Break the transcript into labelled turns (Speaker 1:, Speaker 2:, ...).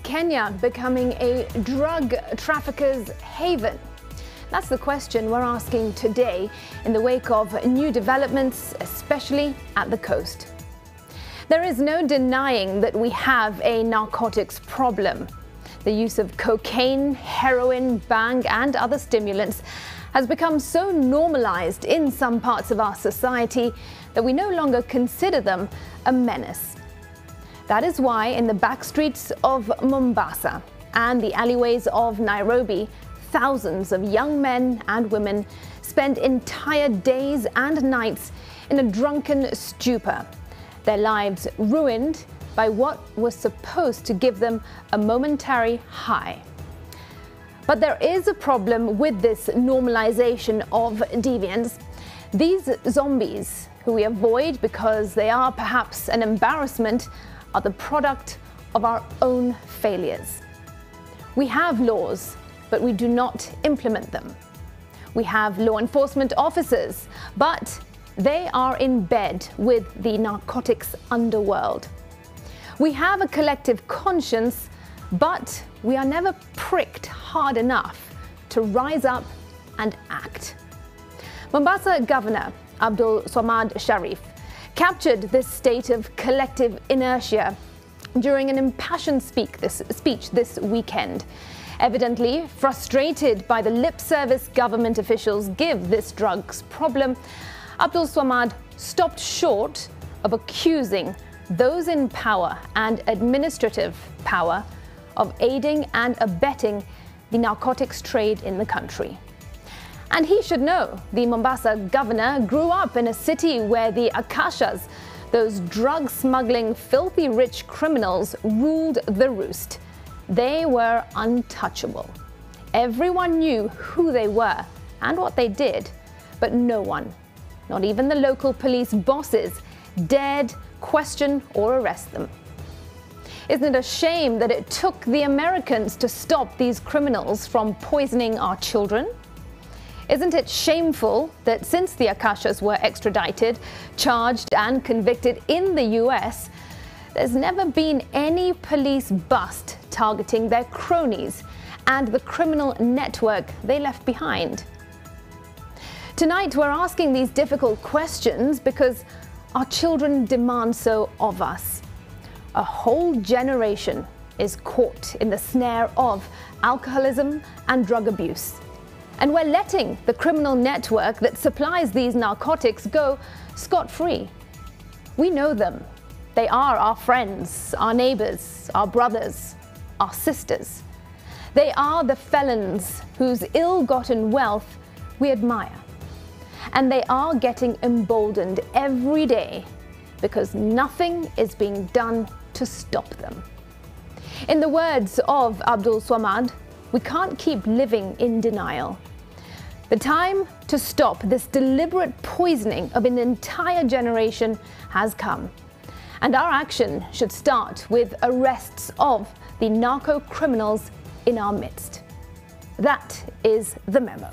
Speaker 1: Is Kenya becoming a drug trafficker's haven? That's the question we're asking today in the wake of new developments, especially at the coast. There is no denying that we have a narcotics problem. The use of cocaine, heroin, bang, and other stimulants has become so normalized in some parts of our society that we no longer consider them a menace. That is why in the back streets of Mombasa and the alleyways of Nairobi, thousands of young men and women spend entire days and nights in a drunken stupor, their lives ruined by what was supposed to give them a momentary high. But there is a problem with this normalization of deviance. These zombies, who we avoid because they are perhaps an embarrassment, are the product of our own failures. We have laws, but we do not implement them. We have law enforcement officers, but they are in bed with the narcotics underworld. We have a collective conscience, but we are never pricked hard enough to rise up and act. Mombasa Governor Abdul Swamad Sharif captured this state of collective inertia during an impassioned speech this weekend. Evidently frustrated by the lip service government officials give this drugs problem, Abdul Swamad stopped short of accusing those in power and administrative power of aiding and abetting the narcotics trade in the country. And he should know, the Mombasa governor grew up in a city where the Akashas, those drug-smuggling, filthy rich criminals, ruled the roost. They were untouchable. Everyone knew who they were and what they did, but no one, not even the local police bosses, dared question or arrest them. Isn't it a shame that it took the Americans to stop these criminals from poisoning our children? Isn't it shameful that since the Akashas were extradited, charged and convicted in the US, there's never been any police bust targeting their cronies and the criminal network they left behind? Tonight we're asking these difficult questions because our children demand so of us. A whole generation is caught in the snare of alcoholism and drug abuse. And we're letting the criminal network that supplies these narcotics go scot-free. We know them. They are our friends, our neighbors, our brothers, our sisters. They are the felons whose ill-gotten wealth we admire. And they are getting emboldened every day because nothing is being done to stop them. In the words of Abdul Swamad, we can't keep living in denial. The time to stop this deliberate poisoning of an entire generation has come. And our action should start with arrests of the narco criminals in our midst. That is the memo.